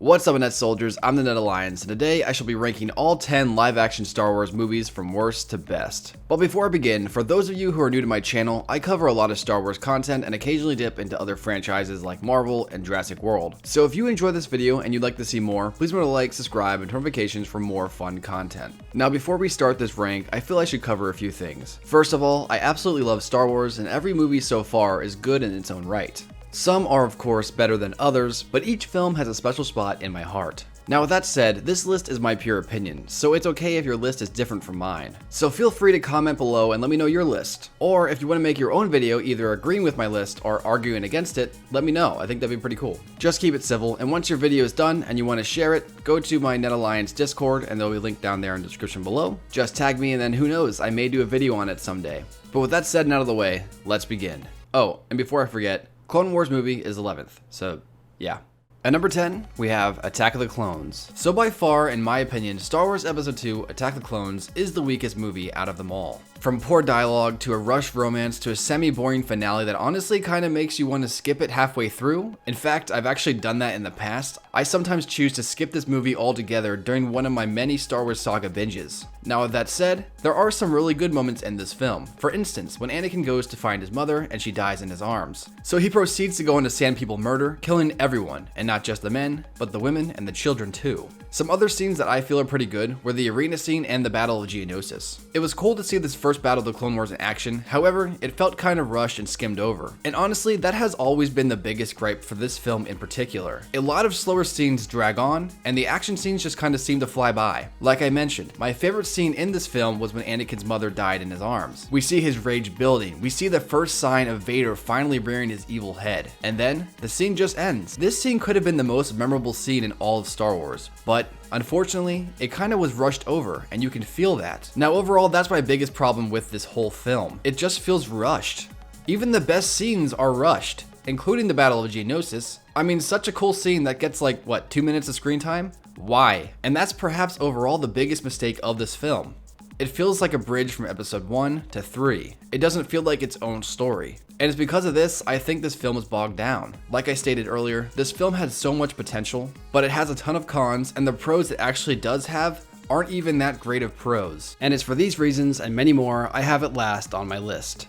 What's up, Net Soldiers? I'm the Net Alliance, and today I shall be ranking all 10 live-action Star Wars movies from worst to best. But before I begin, for those of you who are new to my channel, I cover a lot of Star Wars content and occasionally dip into other franchises like Marvel and Jurassic World. So if you enjoy this video and you'd like to see more, please remember to like, subscribe, and turn notifications for more fun content. Now before we start this rank, I feel I should cover a few things. First of all, I absolutely love Star Wars, and every movie so far is good in its own right. Some are of course better than others, but each film has a special spot in my heart. Now with that said, this list is my pure opinion, so it's okay if your list is different from mine. So feel free to comment below and let me know your list. Or if you want to make your own video either agreeing with my list or arguing against it, let me know. I think that'd be pretty cool. Just keep it civil, and once your video is done and you want to share it, go to my Net Alliance Discord and there'll be a link down there in the description below. Just tag me and then who knows, I may do a video on it someday. But with that said and out of the way, let's begin. Oh, and before I forget, Clone Wars movie is 11th, so yeah. At number 10, we have Attack of the Clones. So by far, in my opinion, Star Wars Episode 2, Attack of the Clones is the weakest movie out of them all. From poor dialogue, to a rushed romance, to a semi-boring finale that honestly kind of makes you want to skip it halfway through. In fact, I've actually done that in the past. I sometimes choose to skip this movie altogether during one of my many Star Wars saga binges. Now with that said, there are some really good moments in this film. For instance, when Anakin goes to find his mother and she dies in his arms. So he proceeds to go into Sand People murder, killing everyone, and not just the men, but the women and the children too. Some other scenes that I feel are pretty good were the arena scene and the Battle of Geonosis. It was cool to see this first Battle of the Clone Wars in action, however, it felt kind of rushed and skimmed over. And honestly, that has always been the biggest gripe for this film in particular. A lot of slower scenes drag on, and the action scenes just kind of seem to fly by. Like I mentioned, my favorite scene in this film was when Anakin's mother died in his arms. We see his rage building, we see the first sign of Vader finally rearing his evil head, and then the scene just ends. This scene could have been the most memorable scene in all of Star Wars, but unfortunately, it kind of was rushed over, and you can feel that. Now overall, that's my biggest problem with this whole film. It just feels rushed. Even the best scenes are rushed, including the Battle of Geonosis. I mean, such a cool scene that gets like, what, 2 minutes of screen time? Why? And that's perhaps overall the biggest mistake of this film. It feels like a bridge from episode 1 to 3. It doesn't feel like its own story. And it's because of this, I think this film is bogged down. Like I stated earlier, this film had so much potential, but it has a ton of cons, and the pros it actually does have aren't even that great of pros. And it's for these reasons and many more I have it last on my list.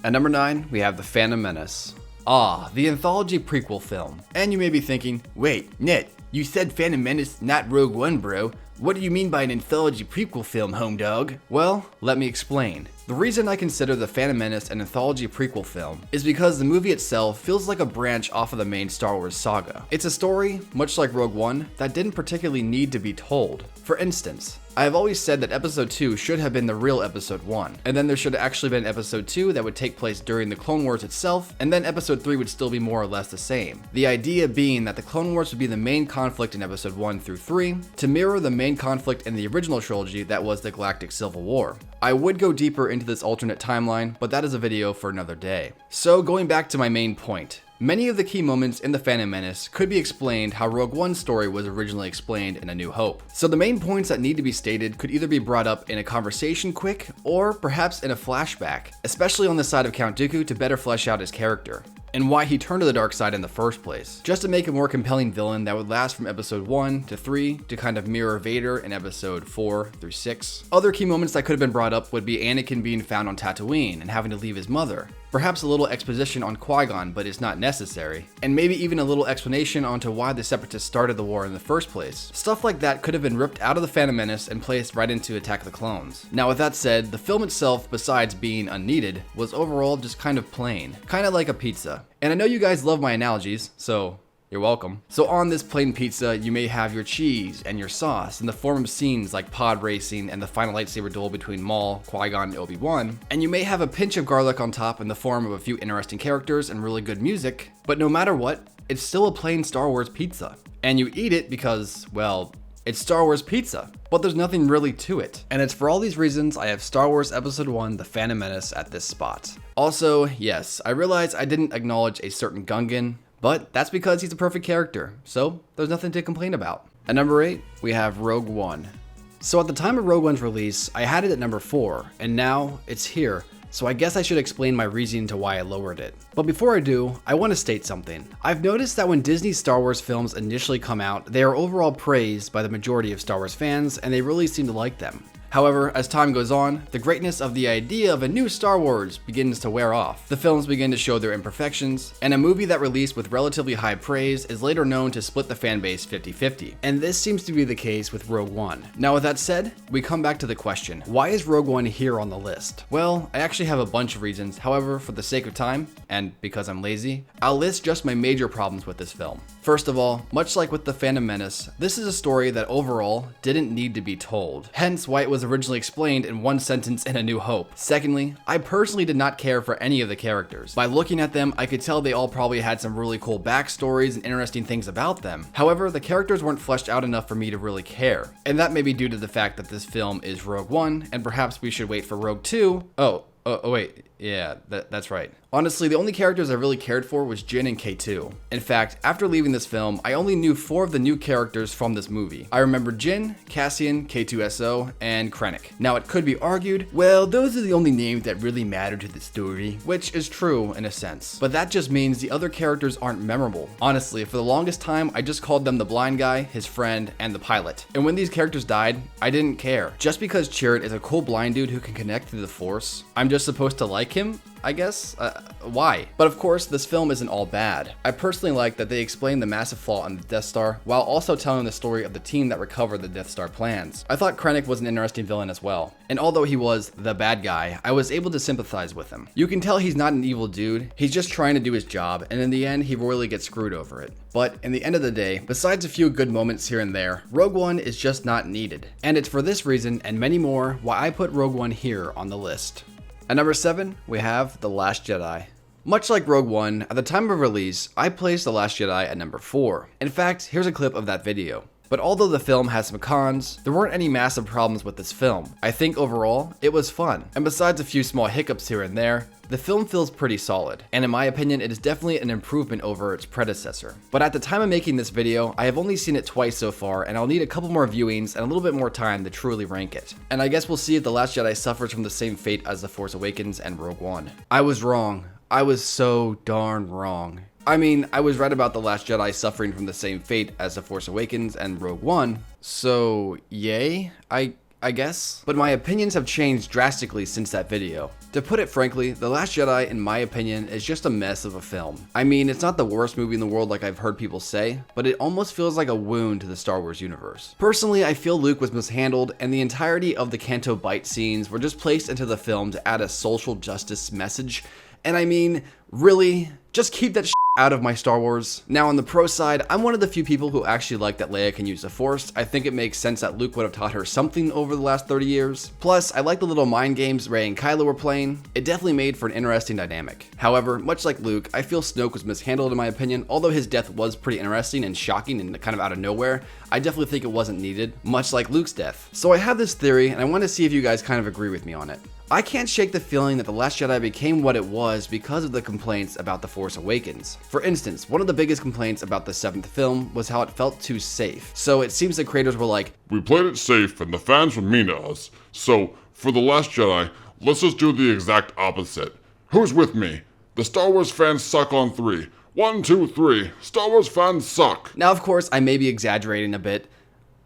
At number 9, we have The Phantom Menace. Ah, the anthology prequel film. And you may be thinking, wait, Net, you said Phantom Menace, not Rogue One, bro. What do you mean by an anthology prequel film, home dog? Well, let me explain. The reason I consider The Phantom Menace an anthology prequel film is because the movie itself feels like a branch off of the main Star Wars saga. It's a story, much like Rogue One, that didn't particularly need to be told. For instance, I have always said that episode 2 should have been the real episode 1, and then there should have actually been episode 2 that would take place during the Clone Wars itself, and then episode 3 would still be more or less the same. The idea being that the Clone Wars would be the main conflict in episode 1 through 3, to mirror the main conflict in the original trilogy that was the Galactic Civil War. I would go deeper into this alternate timeline, but that is a video for another day. So going back to my main point, many of the key moments in The Phantom Menace could be explained how Rogue One's story was originally explained in A New Hope. So the main points that need to be stated could either be brought up in a conversation quick, or perhaps in a flashback, especially on the side of Count Dooku to better flesh out his character, and why he turned to the dark side in the first place, just to make a more compelling villain that would last from episode 1 to 3 to kind of mirror Vader in episode 4 through 6. Other key moments that could have been brought up would be Anakin being found on Tatooine and having to leave his mother. Perhaps a little exposition on Qui-Gon, but it's not necessary. And maybe even a little explanation onto why the Separatists started the war in the first place. Stuff like that could have been ripped out of The Phantom Menace and placed right into Attack of the Clones. Now with that said, the film itself, besides being unneeded, was overall just kind of plain. Kind of like a pizza. And I know you guys love my analogies, so you're welcome. So on this plain pizza, you may have your cheese and your sauce in the form of scenes like pod racing and the final lightsaber duel between Maul, Qui-Gon, and Obi-Wan. And you may have a pinch of garlic on top in the form of a few interesting characters and really good music. But no matter what, it's still a plain Star Wars pizza. And you eat it because, well, it's Star Wars pizza, but there's nothing really to it. And it's for all these reasons I have Star Wars Episode 1, The Phantom Menace at this spot. Also, yes, I realize I didn't acknowledge a certain Gungan, but that's because he's a perfect character, so there's nothing to complain about. At number 8, we have Rogue One. So at the time of Rogue One's release, I had it at number 4, and now it's here, so I guess I should explain my reasoning to why I lowered it. But before I do, I want to state something. I've noticed that when Disney's Star Wars films initially come out, they are overall praised by the majority of Star Wars fans, and they really seem to like them. However, as time goes on, the greatness of the idea of a new Star Wars begins to wear off. The films begin to show their imperfections, and a movie that released with relatively high praise is later known to split the fanbase 50-50. And this seems to be the case with Rogue One. Now with that said, we come back to the question, why is Rogue One here on the list? Well, I actually have a bunch of reasons. However, for the sake of time, and because I'm lazy, I'll list just my major problems with this film. First of all, much like with the Phantom Menace, this is a story that overall didn't need to be told. Hence why it was originally explained in one sentence in A New Hope. Secondly, I personally did not care for any of the characters. By looking at them, I could tell they all probably had some really cool backstories and interesting things about them. However, the characters weren't fleshed out enough for me to really care. And that may be due to the fact that this film is Rogue One, and perhaps we should wait for Rogue 2. Oh wait, yeah, that's right. Honestly, the only characters I really cared for was Jyn and K2. In fact, after leaving this film, I only knew 4 of the new characters from this movie. I remember Jyn, Cassian, K2SO, and Krennic. Now it could be argued, well, those are the only names that really matter to the story, which is true in a sense. But that just means the other characters aren't memorable. Honestly, for the longest time, I just called them the blind guy, his friend, and the pilot. And when these characters died, I didn't care. Just because Chirrut is a cool blind dude who can connect through the Force, I'm just supposed to like him? I guess? Why? But of course, this film isn't all bad. I personally like that they explain the massive flaw in the Death Star while also telling the story of the team that recovered the Death Star plans. I thought Krennic was an interesting villain as well. And although he was the bad guy, I was able to sympathize with him. You can tell he's not an evil dude, he's just trying to do his job, and in the end, he royally gets screwed over it. But in the end of the day, besides a few good moments here and there, Rogue One is just not needed. And it's for this reason and many more why I put Rogue One here on the list. At number 7, we have The Last Jedi. Much like Rogue One, at the time of release, I placed The Last Jedi at number 4. In fact, here's a clip of that video. But although the film has some cons, there weren't any massive problems with this film. I think overall, it was fun. And besides a few small hiccups here and there, the film feels pretty solid. And in my opinion, it is definitely an improvement over its predecessor. But at the time of making this video, I have only seen it twice so far, and I'll need a couple more viewings and a little bit more time to truly rank it. And I guess we'll see if The Last Jedi suffers from the same fate as The Force Awakens and Rogue One. I was wrong. I was so darn wrong. I mean, I was right about The Last Jedi suffering from the same fate as The Force Awakens and Rogue One, so yay, I guess? But my opinions have changed drastically since that video. To put it frankly, The Last Jedi, in my opinion, is just a mess of a film. I mean, it's not the worst movie in the world like I've heard people say, but it almost feels like a wound to the Star Wars universe. Personally, I feel Luke was mishandled, and the entirety of the Canto Bight scenes were just placed into the film to add a social justice message. And I mean, really? Just keep that out of my Star Wars. Now on the pro side, I'm one of the few people who actually like that Leia can use the Force. I think it makes sense that Luke would have taught her something over the last 30 years. Plus, I like the little mind games Rey and Kylo were playing. It definitely made for an interesting dynamic. However, much like Luke, I feel Snoke was mishandled in my opinion. Although his death was pretty interesting and shocking and kind of out of nowhere, I definitely think it wasn't needed, much like Luke's death. So I have this theory, and I want to see if you guys kind of agree with me on it. I can't shake the feeling that The Last Jedi became what it was because of the complaints about The Force Awakens. For instance, one of the biggest complaints about the 7th film was how it felt too safe. So it seems the creators were like, we played it safe and the fans were mean to us, so for The Last Jedi, let's just do the exact opposite. Who's with me? The Star Wars fans suck on 3. 1, 2, 3. Star Wars fans suck. Now of course, I may be exaggerating a bit,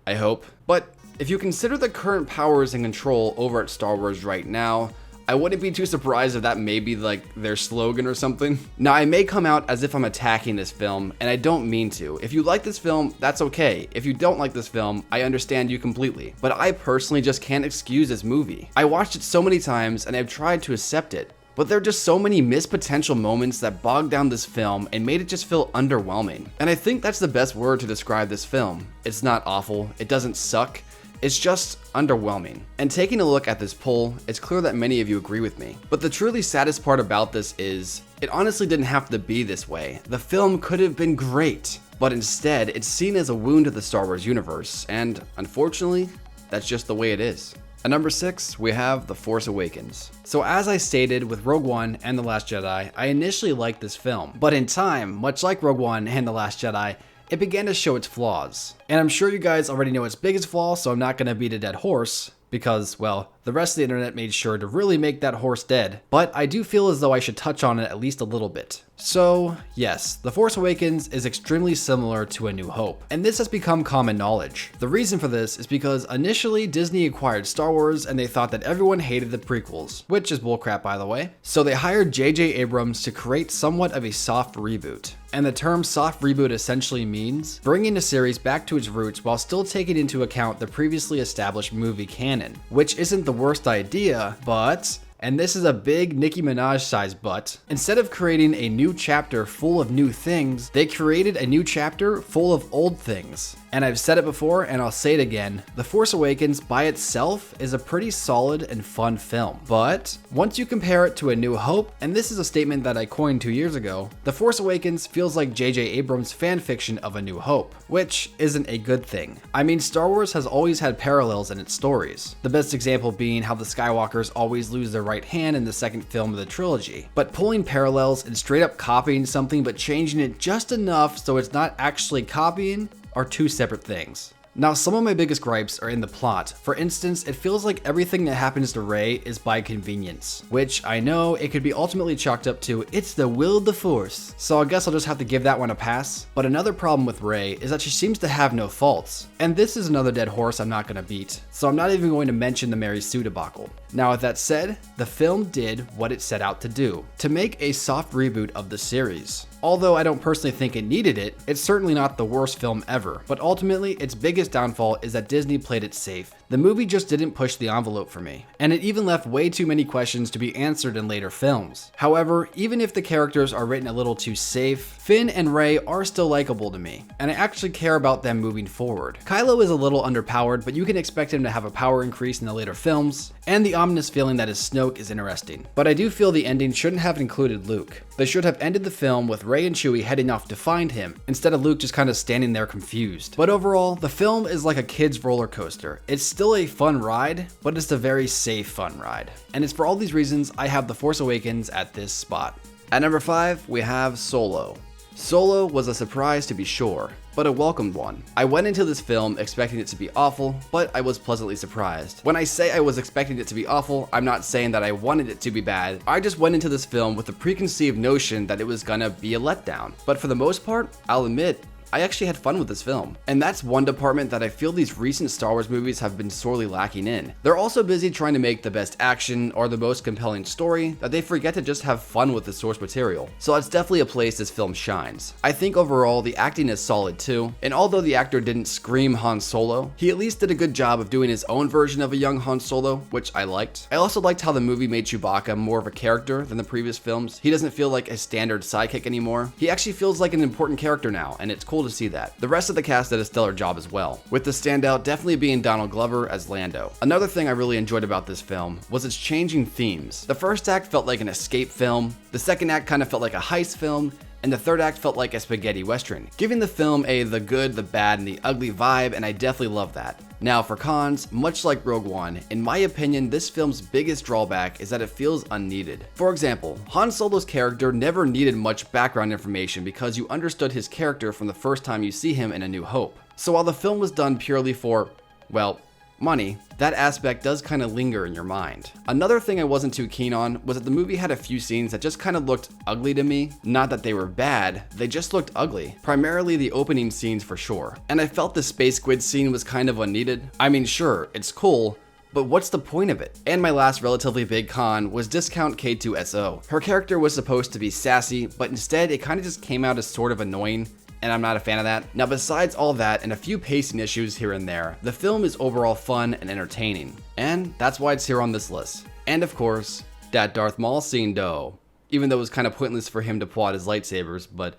I hope, but if you consider the current powers and control over at Star Wars right now, I wouldn't be too surprised if that may be like their slogan or something. Now I may come out as if I'm attacking this film, and I don't mean to. If you like this film, that's okay. If you don't like this film, I understand you completely. But I personally just can't excuse this movie. I watched it so many times and I've tried to accept it. But there are just so many missed potential moments that bogged down this film and made it just feel underwhelming. And I think that's the best word to describe this film. It's not awful, it doesn't suck, it's just underwhelming. And taking a look at this poll, it's clear that many of you agree with me. But the truly saddest part about this is, it honestly didn't have to be this way. The film could have been great, but instead, it's seen as a wound to the Star Wars universe, and unfortunately, that's just the way it is. At number 6, we have The Force Awakens. So as I stated with Rogue One and The Last Jedi, I initially liked this film, but in time, much like Rogue One and The Last Jedi, it began to show its flaws. And I'm sure you guys already know its biggest flaw, so I'm not going to beat a dead horse, because, well, The rest of the internet made sure to really make that horse dead, but I do feel as though I should touch on it at least a little bit. So, yes, The Force Awakens is extremely similar to A New Hope, and this has become common knowledge. The reason for this is because initially Disney acquired Star Wars and they thought that everyone hated the prequels, which is bullcrap by the way. So they hired J.J. Abrams to create somewhat of a soft reboot. And the term soft reboot essentially means bringing a series back to its roots while still taking into account the previously established movie canon, which isn't the worst idea, but... and this is a big Nicki Minaj sized but, instead of creating a new chapter full of new things, they created a new chapter full of old things. And I've said it before and I'll say it again, The Force Awakens by itself is a pretty solid and fun film. But once you compare it to A New Hope, and this is a statement that I coined 2 years ago, The Force Awakens feels like J.J. Abrams' fanfiction of A New Hope, which isn't a good thing. I mean, Star Wars has always had parallels in its stories. The best example being how the Skywalkers always lose their right hand in the second film of the trilogy. But pulling parallels and straight up copying something but changing it just enough so it's not actually copying are two separate things. Now, some of my biggest gripes are in the plot. For instance, it feels like everything that happens to Rey is by convenience, which I know it could be ultimately chalked up to it's the will of the Force, so I guess I'll just have to give that one a pass. But another problem with Rey is that she seems to have no faults, and this is another dead horse I'm not gonna beat, so I'm not even going to mention the Mary Sue debacle. Now with that said, the film did what it set out to do, to make a soft reboot of the series. Although I don't personally think it needed it, it's certainly not the worst film ever, but ultimately its biggest downfall is that Disney played it safe. The movie just didn't push the envelope for me, and it even left way too many questions to be answered in later films. However, even if the characters are written a little too safe, Finn and Rey are still likable to me, and I actually care about them moving forward. Kylo is a little underpowered, but you can expect him to have a power increase in the later films, and the ominous feeling that is Snoke is interesting. But I do feel the ending shouldn't have included Luke. They should have ended the film with Rey and Chewie heading off to find him, instead of Luke just kind of standing there confused. But overall, the film is like a kid's roller coaster. It's still a fun ride, but it's a very safe fun ride. And it's for all these reasons I have The Force Awakens at this spot. At number 5, we have Solo. Solo was a surprise to be sure, but a welcomed one. I went into this film expecting it to be awful, but I was pleasantly surprised. When I say I was expecting it to be awful, I'm not saying that I wanted it to be bad. I just went into this film with the preconceived notion that it was gonna be a letdown. But for the most part, I'll admit, I actually had fun with this film. And that's one department that I feel these recent Star Wars movies have been sorely lacking in. They're also busy trying to make the best action or the most compelling story that they forget to just have fun with the source material. So that's definitely a place this film shines. I think overall the acting is solid too, and although the actor didn't scream Han Solo, he at least did a good job of doing his own version of a young Han Solo, which I liked. I also liked how the movie made Chewbacca more of a character than the previous films. He doesn't feel like a standard sidekick anymore. He actually feels like an important character now, and it's cool to see that. The rest of the cast did a stellar job as well, with the standout definitely being Donald Glover as Lando. Another thing I really enjoyed about this film was its changing themes. The first act felt like an escape film, the second act kind of felt like a heist film, and the third act felt like a spaghetti western, giving the film a the good, the bad, and the ugly vibe, and I definitely love that. Now for cons, much like Rogue One, in my opinion, this film's biggest drawback is that it feels unneeded. For example, Han Solo's character never needed much background information because you understood his character from the first time you see him in A New Hope. So while the film was done purely for, well, money, that aspect does kind of linger in your mind. Another thing I wasn't too keen on was that the movie had a few scenes that just kind of looked ugly to me. Not that they were bad, they just looked ugly. Primarily the opening scenes for sure. And I felt the Space Squid scene was kind of unneeded. I mean, sure, it's cool, but what's the point of it? And my last relatively big con was Discount K2SO. Her character was supposed to be sassy, but instead it kind of just came out as sort of annoying, and I'm not a fan of that. Now besides all that and a few pacing issues here and there, the film is overall fun and entertaining, and that's why it's here on this list. And of course, that Darth Maul scene though. Even though it was kind of pointless for him to pull out his lightsabers, but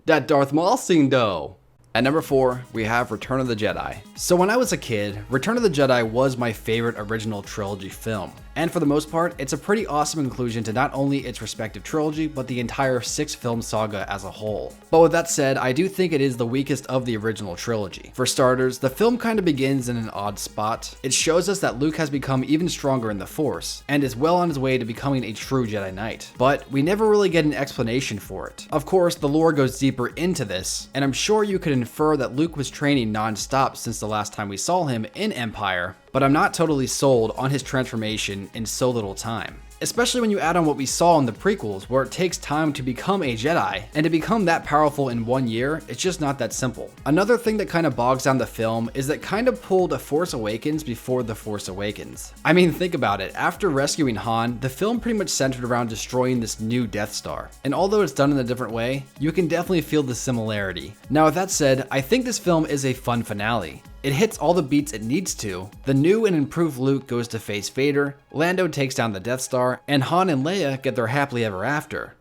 that Darth Maul scene though. At number 4, we have Return of the Jedi. So when I was a kid, Return of the Jedi was my favorite original trilogy film. And for the most part, it's a pretty awesome conclusion to not only its respective trilogy, but the entire 6-film saga as a whole. But with that said, I do think it is the weakest of the original trilogy. For starters, the film kind of begins in an odd spot. It shows us that Luke has become even stronger in the Force, and is well on his way to becoming a true Jedi Knight. But we never really get an explanation for it. Of course, the lore goes deeper into this, and I'm sure you could infer that Luke was training non-stop since the last time we saw him in Empire, but I'm not totally sold on his transformation in so little time. Especially when you add on what we saw in the prequels, where it takes time to become a Jedi, and to become that powerful in 1 year, it's just not that simple. Another thing that kind of bogs down the film is that kind of pulled a Force Awakens before the Force Awakens. I mean, think about it, after rescuing Han, the film pretty much centered around destroying this new Death Star. And although it's done in a different way, you can definitely feel the similarity. Now with that said, I think this film is a fun finale. It hits all the beats it needs to. The new and improved Luke goes to face Vader, Lando takes down the Death Star, and Han and Leia get their happily ever after.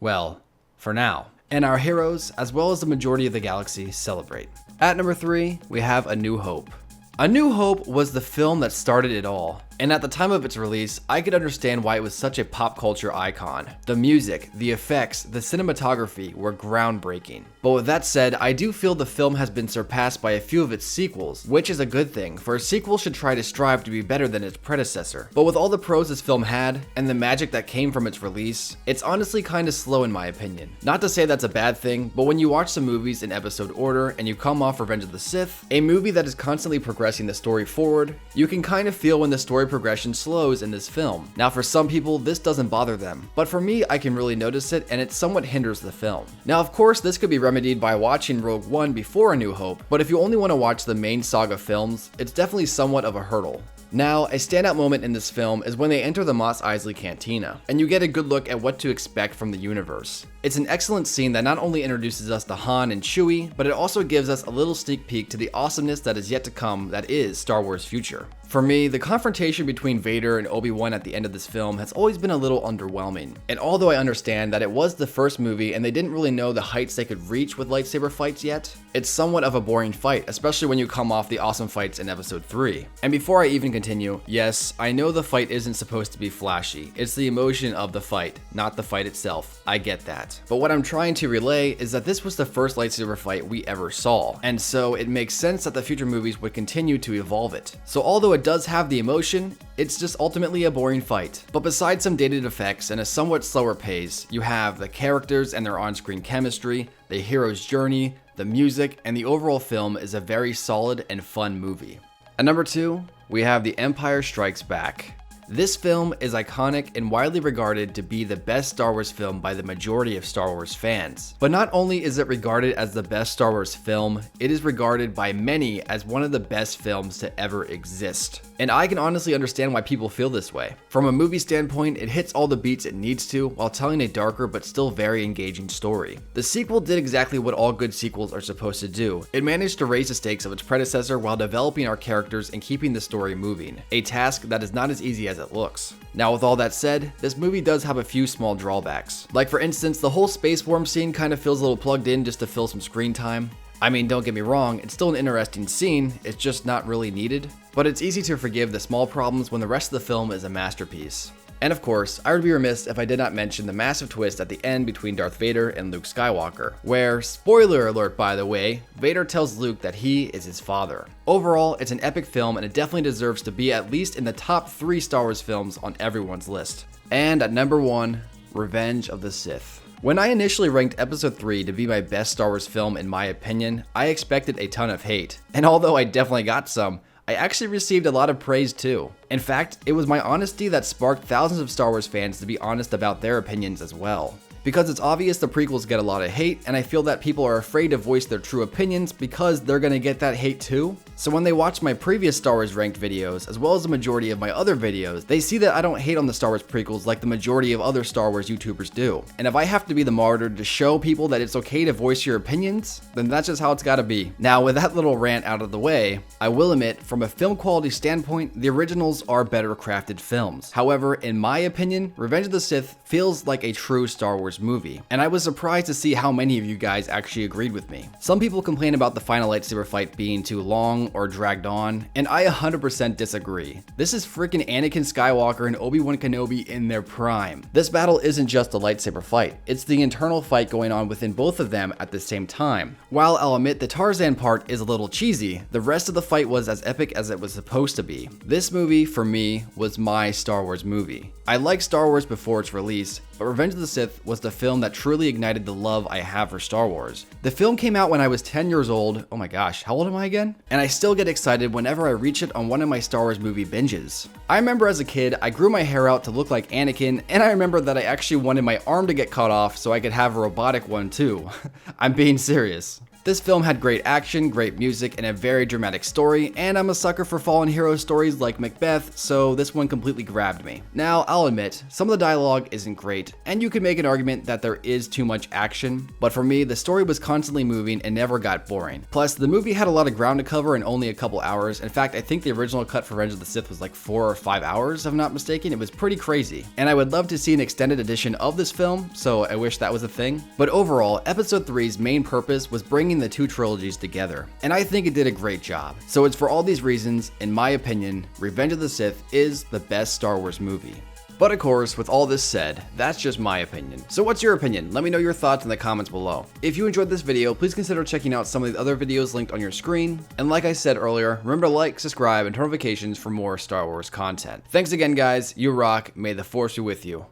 Well, for now. And our heroes, as well as the majority of the galaxy, celebrate. At number 3, we have A New Hope. A New Hope was the film that started it all. And at the time of its release, I could understand why it was such a pop culture icon. The music, the effects, the cinematography were groundbreaking. But with that said, I do feel the film has been surpassed by a few of its sequels, which is a good thing, for a sequel should try to strive to be better than its predecessor. But with all the pros this film had, and the magic that came from its release, it's honestly kinda slow in my opinion. Not to say that's a bad thing, but when you watch the movies in episode order and you come off Revenge of the Sith, a movie that is constantly progressing the story forward, you can kind of feel when the story progression slows in this film. Now for some people, this doesn't bother them, but for me, I can really notice it and it somewhat hinders the film. Now of course, this could be remedied by watching Rogue One before A New Hope, but if you only want to watch the main saga films, it's definitely somewhat of a hurdle. Now, a standout moment in this film is when they enter the Mos Eisley Cantina, and you get a good look at what to expect from the universe. It's an excellent scene that not only introduces us to Han and Chewie, but it also gives us a little sneak peek to the awesomeness that is yet to come that is Star Wars' future. For me, the confrontation between Vader and Obi-Wan at the end of this film has always been a little underwhelming. And although I understand that it was the first movie and they didn't really know the heights they could reach with lightsaber fights yet, it's somewhat of a boring fight, especially when you come off the awesome fights in episode 3. And before I even continue, yes, I know the fight isn't supposed to be flashy. It's the emotion of the fight, not the fight itself. I get that. But what I'm trying to relay is that this was the first lightsaber fight we ever saw, and so it makes sense that the future movies would continue to evolve it. So although it does have the emotion, it's just ultimately a boring fight. But besides some dated effects and a somewhat slower pace, you have the characters and their on-screen chemistry, the hero's journey, the music, and the overall film is a very solid and fun movie. At number 2, we have The Empire Strikes Back. This film is iconic and widely regarded to be the best Star Wars film by the majority of Star Wars fans. But not only is it regarded as the best Star Wars film, it is regarded by many as one of the best films to ever exist. And I can honestly understand why people feel this way. From a movie standpoint, it hits all the beats it needs to while telling a darker but still very engaging story. The sequel did exactly what all good sequels are supposed to do. It managed to raise the stakes of its predecessor while developing our characters and keeping the story moving, a task that is not as easy as it looks. Now with all that said, this movie does have a few small drawbacks. Like for instance, the whole space worm scene kind of feels a little plugged in just to fill some screen time. I mean, don't get me wrong, it's still an interesting scene, it's just not really needed. But it's easy to forgive the small problems when the rest of the film is a masterpiece. And of course, I would be remiss if I did not mention the massive twist at the end between Darth Vader and Luke Skywalker, where, spoiler alert by the way, Vader tells Luke that he is his father. Overall, it's an epic film and it definitely deserves to be at least in the top 3 Star Wars films on everyone's list. And at number 1, Revenge of the Sith. When I initially ranked episode 3 to be my best Star Wars film in my opinion, I expected a ton of hate. And although I definitely got some, I actually received a lot of praise too. In fact, it was my honesty that sparked thousands of Star Wars fans to be honest about their opinions as well. Because it's obvious the prequels get a lot of hate, and I feel that people are afraid to voice their true opinions because they're gonna get that hate too. So when they watch my previous Star Wars ranked videos, as well as the majority of my other videos, they see that I don't hate on the Star Wars prequels like the majority of other Star Wars YouTubers do. And if I have to be the martyr to show people that it's okay to voice your opinions, then that's just how it's gotta be. Now with that little rant out of the way, I will admit, from a film quality standpoint, the originals are better crafted films. However, in my opinion, Revenge of the Sith feels like a true Star Wars movie, and I was surprised to see how many of you guys actually agreed with me. Some people complain about the final lightsaber fight being too long or dragged on, and I 100% disagree. This is freaking Anakin Skywalker and Obi-Wan Kenobi in their prime. This battle isn't just a lightsaber fight, it's the internal fight going on within both of them at the same time. While I'll admit the Tarzan part is a little cheesy, the rest of the fight was as epic as it was supposed to be. This movie, for me, was my Star Wars movie. I liked Star Wars before its release, but Revenge of the Sith was the film that truly ignited the love I have for Star Wars. The film came out when I was 10 years old. Oh my gosh, how old am I again? And I still get excited whenever I reach it on one of my Star Wars movie binges. I remember as a kid, I grew my hair out to look like Anakin, and I remember that I actually wanted my arm to get cut off so I could have a robotic one too. I'm being serious. This film had great action, great music, and a very dramatic story, and I'm a sucker for fallen hero stories like Macbeth, so this one completely grabbed me. Now, I'll admit, some of the dialogue isn't great, and you could make an argument that there is too much action, but for me, the story was constantly moving and never got boring. Plus, the movie had a lot of ground to cover in only a couple hours. In fact, I think the original cut for Revenge of the Sith was like 4 or 5 hours, if I'm not mistaken. It was pretty crazy, and I would love to see an extended edition of this film, so I wish that was a thing. But overall, Episode 3's main purpose was bringing the two trilogies together, and I think it did a great job. So it's for all these reasons, in my opinion, Revenge of the Sith is the best Star Wars movie. But of course, with all this said, that's just my opinion. So what's your opinion? Let me know your thoughts in the comments below. If you enjoyed this video, please consider checking out some of the other videos linked on your screen. And like I said earlier, remember to like, subscribe, and turn notifications for more Star Wars content. Thanks again, guys. You rock. May the Force be with you.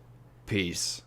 Peace.